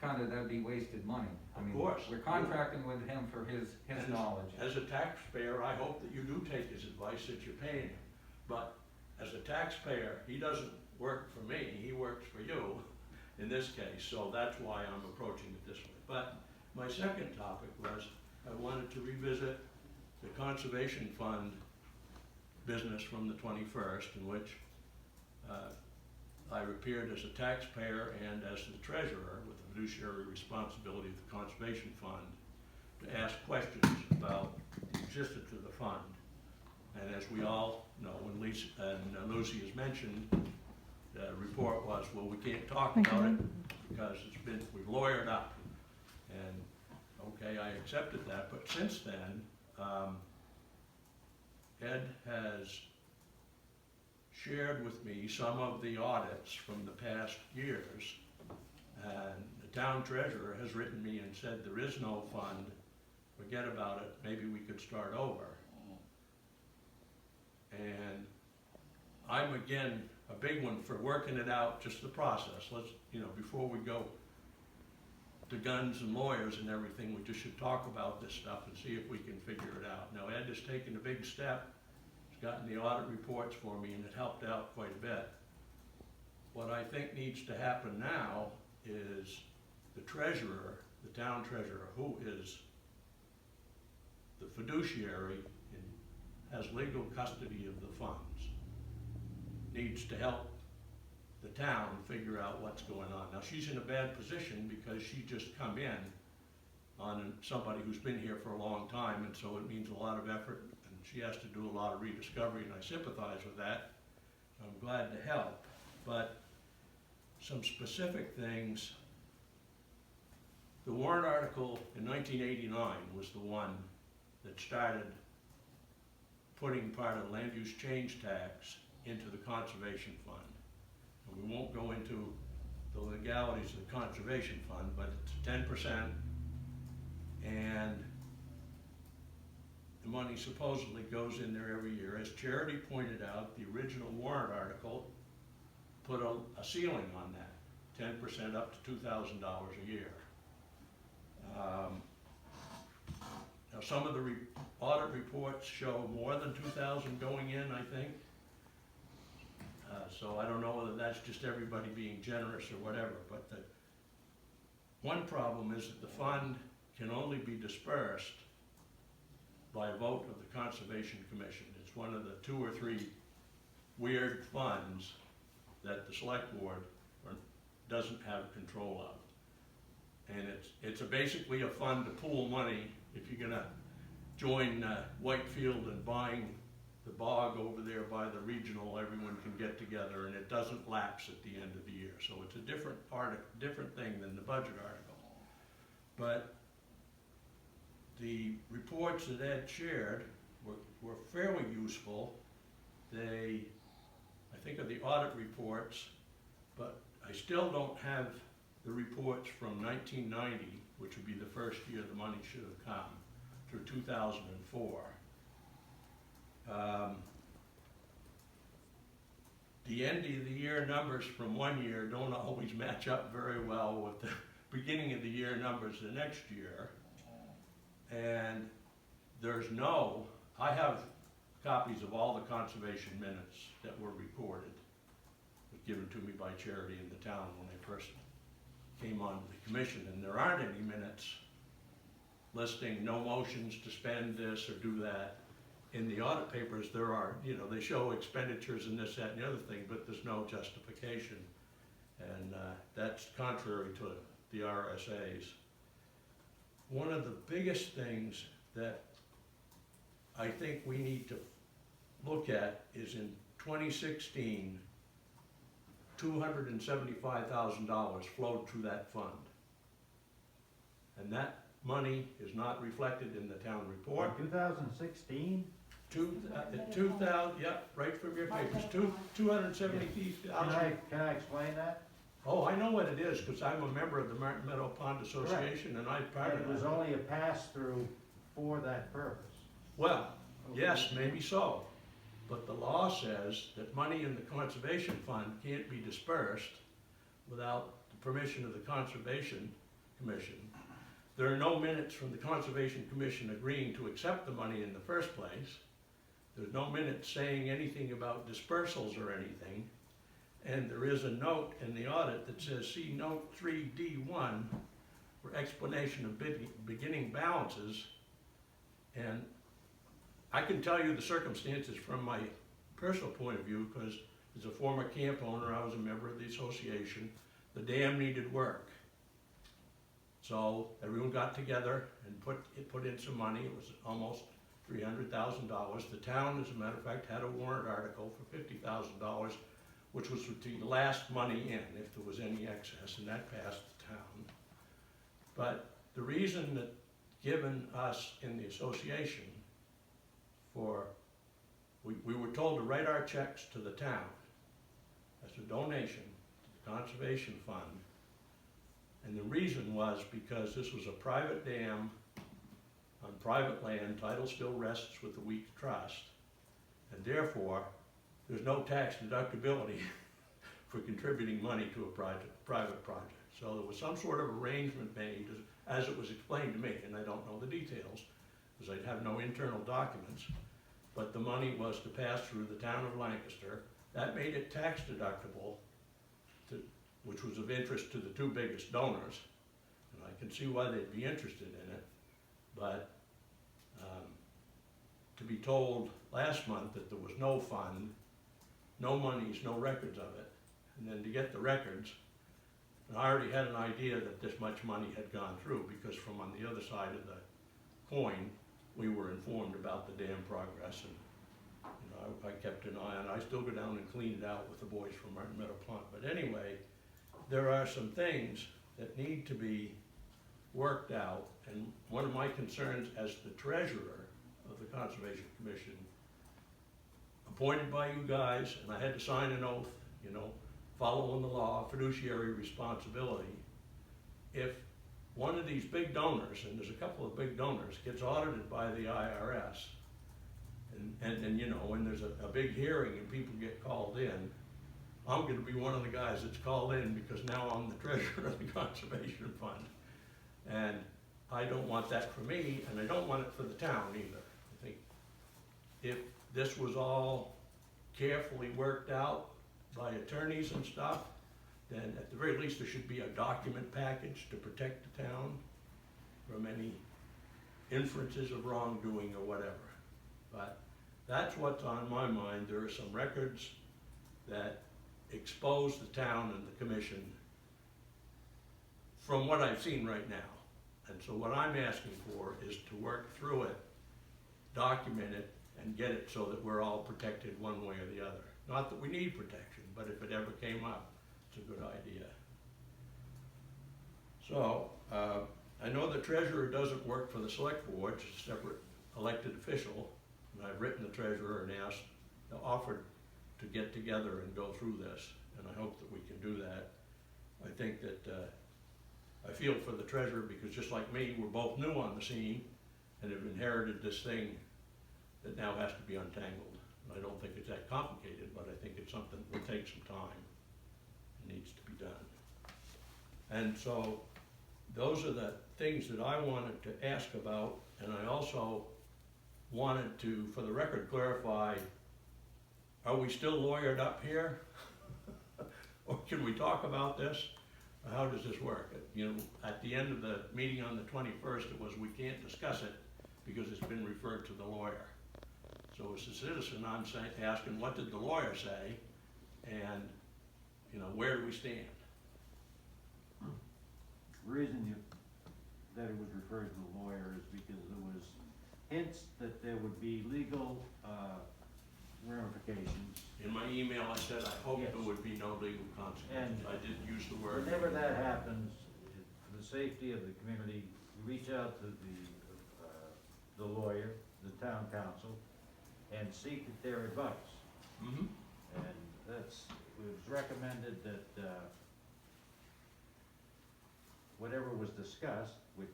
that'd be wasted money. I Of mean, course. we're contracting with him for his knowledge. As a taxpayer, I hope that you do take his advice that you're paying him. But as a taxpayer, he doesn't work for me, he works for you in this case, so that's why I'm approaching it this way. But my second topic was, I wanted to revisit the conservation fund business from the 21st, in which I appeared as a taxpayer and as the treasurer with the fiduciary responsibility of the conservation fund to ask questions about the existence of the fund. And as we all know, when Lisa and Lucy has mentioned, the report was, well, we can't talk about it because we've lawyered up. And okay, I accepted that, but since then, Ed has shared with me some of the audits from the past years, and the town treasurer has written me and said there is no fund, forget about it, maybe we could start over. And I'm again a big one for working it out, just the process. Let's, before we go to guns and lawyers and everything, we just should talk about this stuff and see if we can figure it out. Now, Ed has taken a big step. He's gotten the audit reports for me, and it helped out quite a bit. What I think needs to happen now is the treasurer, the town treasurer, who is the fiduciary and has legal custody of the funds, needs to help the town figure out what's going on. Now, she's in a bad position because she just come in on somebody who's been here for a long time, and so it means a lot of effort, and she has to do a lot of rediscovery, and I sympathize with that. I'm glad to help, but some specific things. The warrant article in 1989 was the one that started putting part of the land use change tax into the conservation fund. And we won't go into the legalities of the conservation fund, but it's 10%, and the money supposedly goes in there every year. As Charity pointed out, the original warrant article put a ceiling on that, 10% up to $2,000 a year. Now, some of the audit reports show more than 2,000 going in, I think. So I don't know whether that's just everybody being generous or whatever, but the one problem is that the fund can only be dispersed by a vote of the Conservation Commission. It's one of the 2 or 3 weird funds that the Selectboard doesn't have control of. And it's basically a fund to pool money. If you're gonna join Whitefield and buying the bog over there by the regional, everyone can get together, and it doesn't lapse at the end of the year. So it's a different thing than the budget article. But the reports that Ed shared were fairly useful. They, I think, are the audit reports, but I still don't have the reports from 1990, which would be the first year the money should have come, through 2004. The end of the year numbers from one year don't always match up very well with the beginning of the year numbers the next year. And I have copies of all the conservation minutes that were recorded, given to me by Charity in the town when they first came on the commission, and there aren't any minutes listing no motions to spend this or do that. In the audit papers, there are, they show expenditures and this, that, and the other thing, but there's no justification. And that's contrary to the RSAs. One of the biggest things that I think we need to look at is in 2016, $275,000 flowed through that fund. And that money is not reflected in the town report. 2016? 2000, yep, right from your papers, 270,000. Can I explain that? Oh, I know what it is, because I'm a member of the Martin Meadow Pond Association, and I'm part of It was that. only a pass-through for that purpose. Well, yes, maybe so, but the law says that money in the conservation fund can't be dispersed without the permission of the conservation Commission. There are no minutes from the Conservation Commission agreeing to accept the money in the first place. There's no minutes saying anything about dispersals or anything. And there is a note in the audit that says, see note 3D1 for explanation of beginning balances. And I can tell you the circumstances from my personal point of view, because as a former camp owner, I was a member of the association. The dam needed work. So everyone got together and put in some money. It was almost $300,000. The town, as a matter of fact, had a warrant article for $50,000, which was the last money in, if there was any excess, and that passed the town. But the reason that given us in the association we were told to write our checks to the town as a donation to the Conservation Fund. And the reason was because this was a private dam on private land, title still rests with the Weeks Trust, and therefore there's no tax deductibility for contributing money to a private project. So there was some sort of arrangement made, as it was explained to me, and I don't know the details, because I'd have no internal documents, but the money was to pass through the town of Lancaster. That made it tax deductible, which was of interest to the two biggest donors, and I can see why they'd be interested in it, but to be told last month that there was no fund, no monies, no records of it, and then to get the records, and I already had an idea that this much money had gone through, because from on the other side of the coin, we were informed about the dam progress, and I kept an eye on it. I still go down and clean it out with the boys from Martin Meadow Pond. But anyway, there are some things that need to be worked out, and one of my concerns as the treasurer of the Conservation Commission, appointed by you guys, and I had to sign an oath, following the law, fiduciary responsibility. If one of these big donors, and there's a couple of big donors, gets audited by the IRS, and when there's a big hearing and people get called in, I'm gonna be one of the guys that's called in, because now I'm the treasurer of the Conservation Fund. And I don't want that for me, and I don't want it for the town either. I think if this was all carefully worked out by attorneys and stuff, then at the very least there should be a document package to protect the town from any inferences of wrongdoing or whatever. But that's what's on my mind. There are some records that expose the town and the commission from what I've seen right now. And so what I'm asking for is to work through it, document it, and get it so that we're all protected one way or the other. Not that we need protection, but if it ever came up, it's a good idea. So, I know the treasurer doesn't work for the select board, it's a separate elected official, and I've written the treasurer and offered to get together and go through this, and I hope that we can do that. I think that, I feel for the treasurer, because just like me, we're both new on the scene and have inherited this thing that now has to be untangled. And I don't think it's that complicated, but I think it's something that will take some time. It needs to be done. And so those are the things that I wanted to ask about, and I also wanted to, for the record, clarify, are we still lawyered up here? Or can we talk about this? How does this work? At the end of the meeting on the 21st, it was, we can't discuss it because it's been referred to the lawyer. So as a citizen, I'm asking, what did the lawyer say? And, where do we stand? The reason that it was referred to the lawyer is because there was hints that there would be legal ramifications. In my email, I said I hope Yes. there would be no legal consequences. And I didn't use the word. Whenever that happens, for the safety of the community, you reach out to the lawyer, the town council, and seek their advice. Mm-hmm. And it was recommended that whatever was discussed, which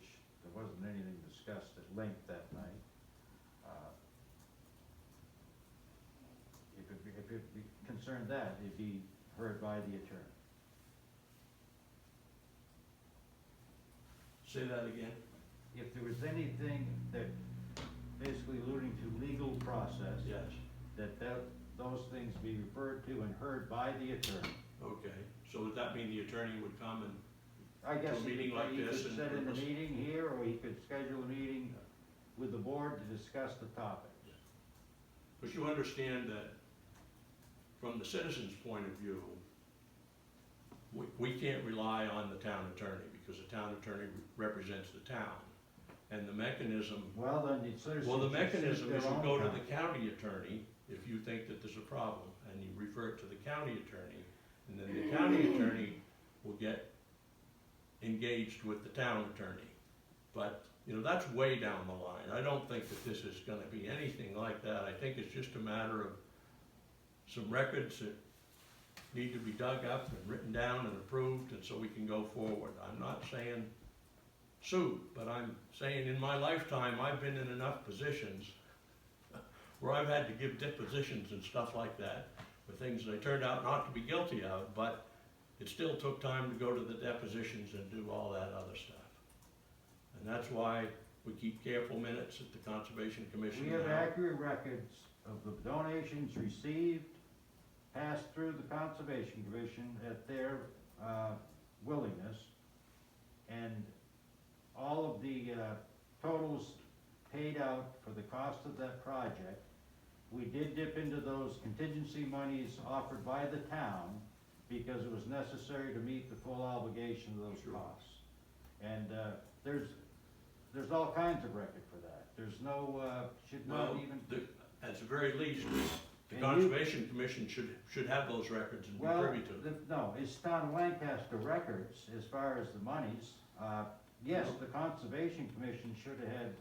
there wasn't anything discussed at length that night, if it concerned that, it'd be heard by the attorney. Say that again? If there was anything that, basically alluding to legal process, Yes. that those things be referred to and heard by the attorney. Okay, so would that mean the attorney would come and, I guess To a meeting like he this could and set in a purpose- meeting here, or he could schedule a meeting with the board to discuss the topics. but you understand that from the citizen's point of view, we can't rely on the town attorney because the town attorney represents the town. And the mechanism, Well, then the citizens well, the should seek mechanism their is you own go to counsel. the county attorney if you think that there's a problem, and you refer it to the county attorney, and then the county attorney will get engaged with the town attorney. But, you know, that's way down the line. I don't think that this is gonna be anything like that. I think it's just a matter of some records that need to be dug up and written down and approved, and so we can go forward. I'm not saying sue, but I'm saying in my lifetime, I've been in enough positions where I've had to give depositions and stuff like that for things that I turned out not to be guilty of, but it still took time to go to the depositions and do all that other stuff. And that's why we keep careful minutes at the Conservation Commission We have now. accurate records of the donations received, passed through the Conservation Commission at their willingness, and all of the totals paid out for the cost of that project. We did dip into those contingency monies offered by the town because it was necessary to meet the full obligation of those Sure. costs. And there's all kinds of record for that. There's no, should not Well, even. at the very least, the And Conservation Commission should have those records and be Well, privy to them. no, it's town of Lancaster records as far as the monies. Yes, the Conservation Commission should have had,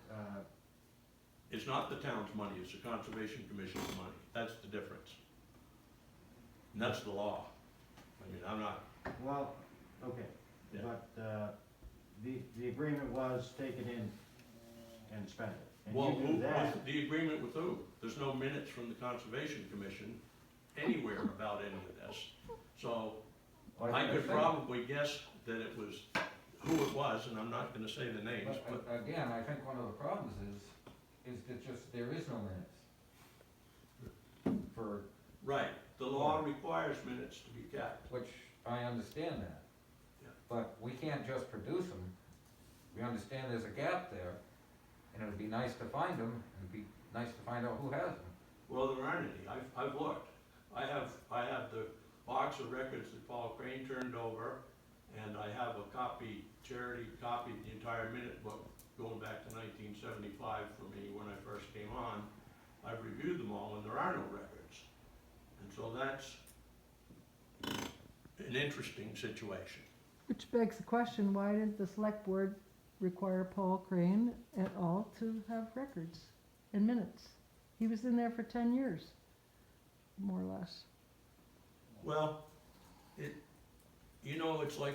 It's not the town's money, it's the Conservation Commission's money. That's the difference. And that's the law. I mean, I'm not, well, okay, Yeah. but, the agreement was take it in and spend it. And well, you do that, with the agreement with who? There's no minutes from the Conservation Commission anywhere about any of this. So, I could probably guess that it was who it was, and I'm not gonna say the names, but, But again, I think one of the problems is that just, there is no minutes. For, right, the law requires minutes to be kept. which I understand that. Yeah. But we can't just produce them. We understand there's a gap there, and it'd be nice to find them, and it'd be nice to find out who has them. Well, there aren't any. I've looked. I have the box of records that Paul Crane turned over, and I have a copy, Charity copied the entire minute book going back to 1975 for me when I first came on. I've reviewed them all, and there are no records. And so that's an interesting situation. Which begs the question, why didn't the select board require Paul Crane et al. To have records and minutes? He was in there for 10 years, more or less. Well, it's like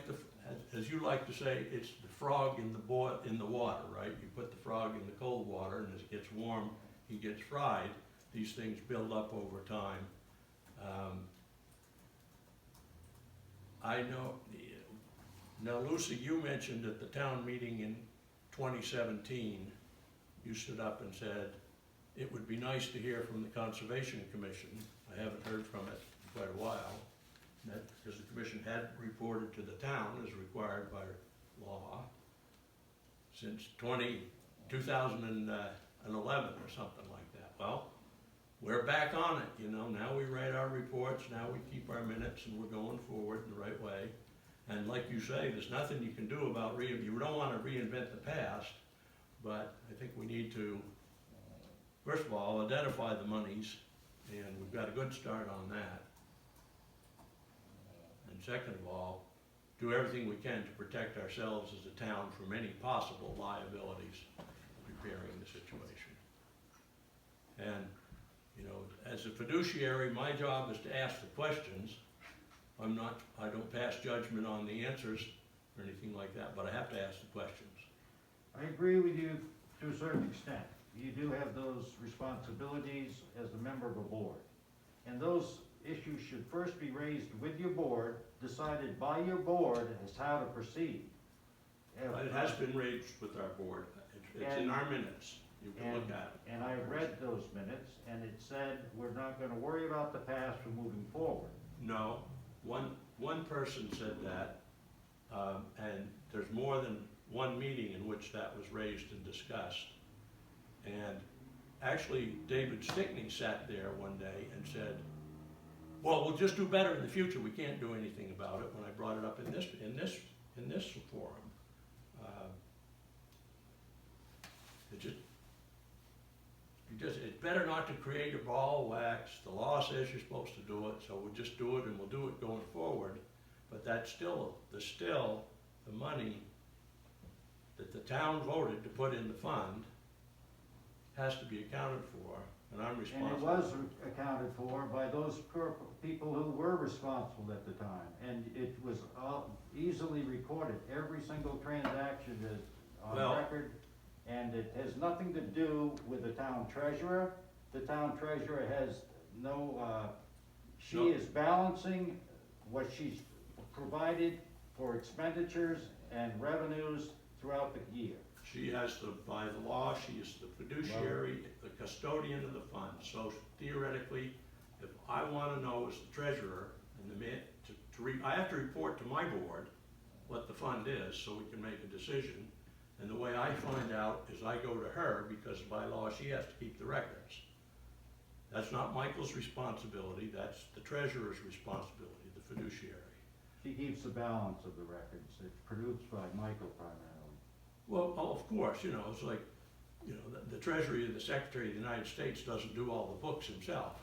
as you like to say, it's the frog in the water, right? You put the frog in the cold water, and as it gets warm, he gets fried. These things build up over time. I know, now Lucy, you mentioned at the town meeting in 2017, you stood up and said, it would be nice to hear from the Conservation Commission. I haven't heard from it in quite a while. Because the commission had reported to the town as required by law since 2011 or something like that. Well, we're back on it, now we write our reports, now we keep our minutes, and we're going forward in the right way. And like you say, there's nothing you can do about you don't want to reinvent the past, but I think we need to, first of all, identify the monies, and we've got a good start on that. And second of all, do everything we can to protect ourselves as a town from any possible liabilities preparing the situation. And, as a fiduciary, my job is to ask the questions. I don't pass judgment on the answers or anything like that, but I have to ask the questions. I agree with you to a certain extent. You do have those responsibilities as a member of a board. And those issues should first be raised with your board, decided by your board as how to proceed. It has been raised with our board. It's in our minutes. You can look at it. And I read those minutes, and it said, we're not gonna worry about the past, we're moving forward. No, one person said that, and there's more than one meeting in which that was raised and discussed. And actually, David Stickney sat there one day and said, well, we'll just do better in the future, we can't do anything about it, when I brought it up in this forum. It's better not to create a ball of wax. The law says you're supposed to do it, so we'll just do it, and we'll do it going forward. But that's still the money that the town voted to put in the fund has to be accounted for, and I'm responsible. And it was accounted for by those people who were responsible at the time. And it was easily recorded, every single transaction is on record. And it has nothing to do with the town treasurer. The town treasurer has she is balancing what she's provided for expenditures and revenues throughout the year. She has by the law, she is the fiduciary, the custodian of the fund. So theoretically, if I want to know as the treasurer, and I have to report to my board what the fund is so we can make a decision. And the way I find out is I go to her, because by law she has to keep the records. That's not Michael's responsibility, that's the treasurer's responsibility, the fiduciary. She keeps the balance of the records. It's produced by Michael primarily. Well, of course, it's like, the Treasury of the Secretary of the United States doesn't do all the books himself,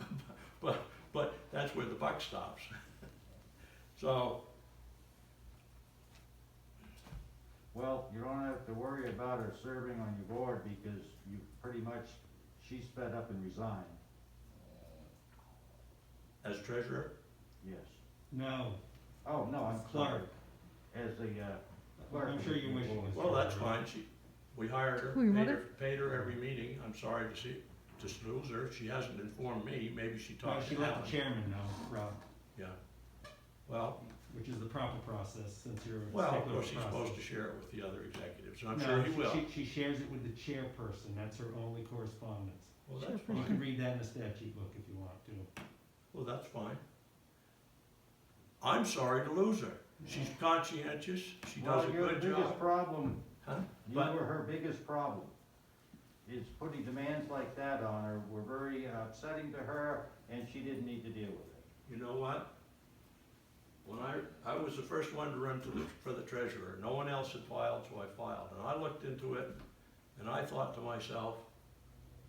but that's where the buck stops. So, well, you don't have to worry about her serving on your board because you pretty much, she's fed up and resigned. as treasurer, Yes. No, Oh, no, I'm sorry. clerk. As the clerk. I'm sure you're wishing it was well, that's treasurer. fine, we hired her, Who, your mother? paid her every meeting. I'm sorry to lose her, she hasn't informed me, maybe she Well, talked she to let Alan. the chairman know, Rob, Yeah, well, which is the proper process since you're a of stickler course, for he's supposed to process. share it with the other executives, and I'm No, sure he will. She shares it with the chairperson, that's her only correspondence. Well, that's You fine, can read that in the statute book if you want to. well, that's fine. I'm sorry to lose her, she's conscientious, she does a Well, good your biggest job. problem, Huh? you But- were her biggest problem. Is putting demands like that on her were very upsetting to her, and she didn't need to deal with it. You know what? When I was the first one to run for the treasurer, no one else had filed, so I filed, and I looked into it, and I thought to myself,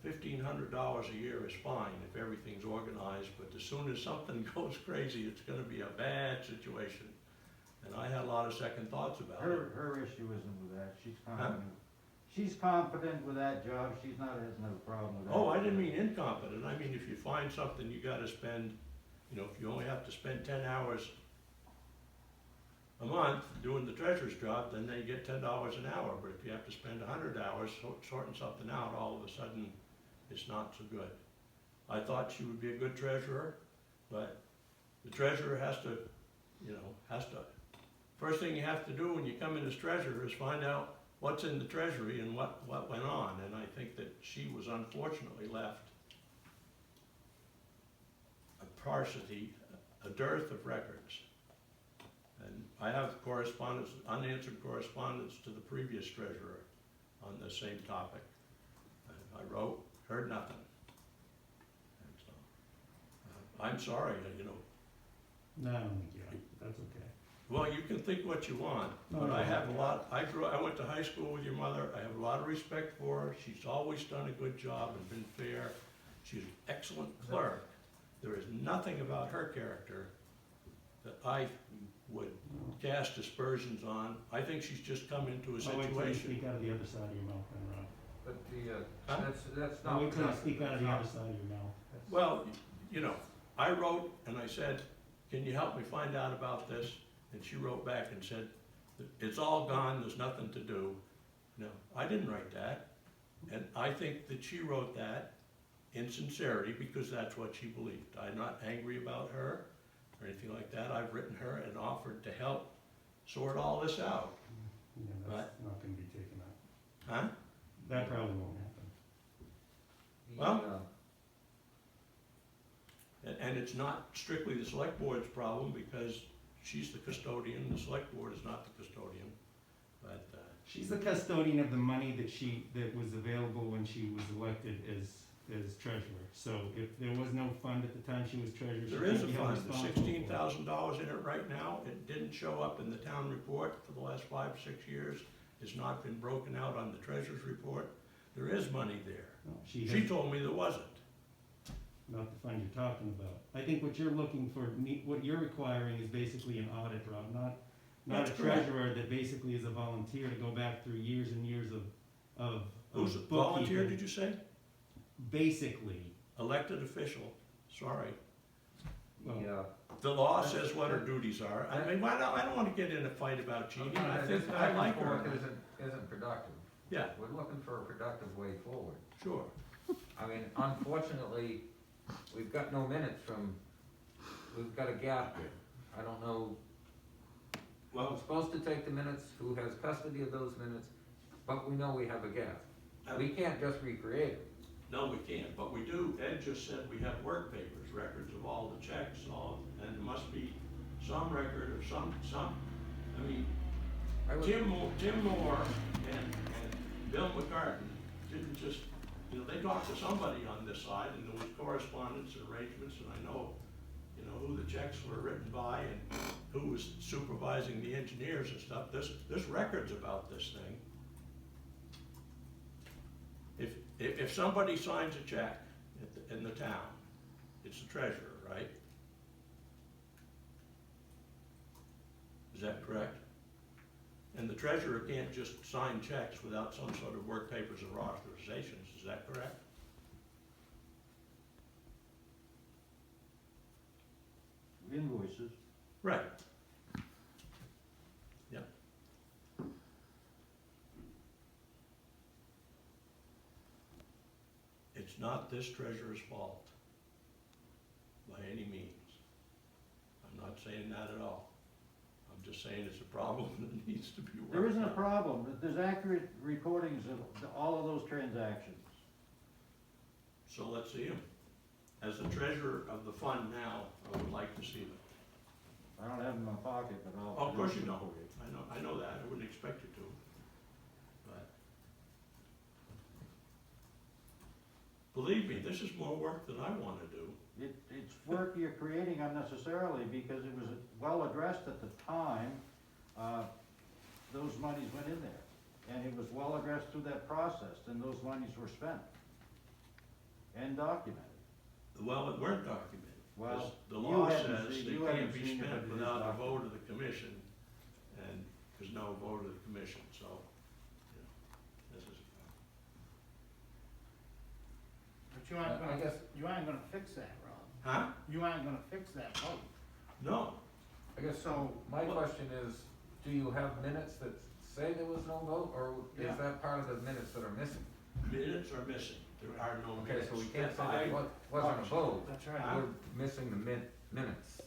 $1,500 a year is fine if everything's organized, but as soon as something goes crazy, it's gonna be a bad situation. And I had a lot of second thoughts about it. Her issue isn't with that, she's confident. She's confident with that job, has no problem with that. Oh, I didn't mean incompetent, I mean if you find something you gotta spend, if you only have to spend 10 hours a month doing the treasurer's job, then they get $10 an hour, but if you have to spend 100 hours sorting something out, all of a sudden, it's not so good. I thought she would be a good treasurer, but the treasurer has to, first thing you have to do when you come in as treasurer is find out what's in the treasury and what went on, and I think that she was unfortunately left a sparsity, a dearth of records. And I have unanswered correspondence to the previous treasurer on the same topic. And I wrote, heard nothing. And so, I'm sorry, No, I don't think you are, that's okay. well, you can think what you want, but I have a lot, I went to high school with your mother, I have a lot of respect for her, she's always done a good job and been fair, she's an excellent clerk. There is nothing about her character that I would cast aspersions on. I think she's just come into a I'll wait till you situation. speak out of the other side of your mouth then, Rob. But Huh? that's I'll not. wait till you speak out of the other side of your mouth. Well, I wrote and I said, can you help me find out about this? And she wrote back and said, it's all gone, there's nothing to do. No, I didn't write that. And I think that she wrote that in sincerity because that's what she believed. I'm not angry about her or anything like that. I've written her and offered to help sort all this out. Yeah, But Huh? That probably won't happen. Well- And it's not strictly the select board's problem, because she's the custodian, the select board is not the custodian. But, She's the custodian of the money that was available when she was elected as treasurer. So if there was no fund at the time she was treasurer, she there is a can't be held fund, there's responsible for it. $16,000 in it right now. It didn't show up in the town report for the last 5 or 6 years. It's not been broken out on the treasurer's report. There is money there. No, She has told me there wasn't. not the fund you're talking about. I think what you're looking for, what you're requiring is basically an audit, Rob, not a That's correct. treasurer that basically is a volunteer to go back through years and years of Who's a bookkeeping. volunteer, did you say? Basically, Elected official, sorry. well, The law says what her duties are. I mean, I don't wanna get in a fight about Jeannie. I This think, I back like and forth her. isn't productive. Yeah, We're looking for a productive way forward. sure. I mean, unfortunately, we've got no minutes we've got a gap here. I don't know who's supposed to take the minutes, who has custody of those minutes, but we know we have a gap. We can't just recreate it. No, we can't, but we do. Ed just said we have work papers, records of all the checks, and there must be some record of some, I mean, I would- Tim Moore and Bill McCartan didn't just, they talked to somebody on this side, and there was correspondence and arrangements, and I know, who the checks were written by and who was supervising the engineers and stuff. There's records about this thing. If somebody signs a check in the town, it's the treasurer, right? Is that correct? And the treasurer can't just sign checks without some sort of work papers or authorizations, is that correct? Invoices. Right. Yeah. It's not this treasurer's fault, by any means. I'm not saying that at all. I'm just saying it's a problem that needs to be worked out. There isn't a problem, there's accurate recordings of all of those transactions. So let's see them. As the treasurer of the fund now, I would like to see them. I don't have them in my pocket, but I'll. Oh, of course you produce don't. them for you. I know that, I wouldn't expect you to. But believe me, this is more work than I wanna do. It's work you're creating unnecessarily because it was well addressed at the time, those monies went in there. And it was well addressed through that process, and those monies were spent and documented. Well, it weren't documented. Well, The you law haven't says seen- they you can't haven't be seen it, but spent it is without a documented. vote of the commission, and there's no vote of the commission, so, this is. But you aren't I gonna, guess, you aren't gonna fix that, Rob. Huh? You aren't gonna fix that vote. No, I guess, So, my question is, do you have minutes that say there was no vote, or Yeah. is that part of the minutes that are missing? minutes are missing, there are no Okay, minutes. so we can't say I- that wasn't a vote, that's right. Huh? we're missing the minutes.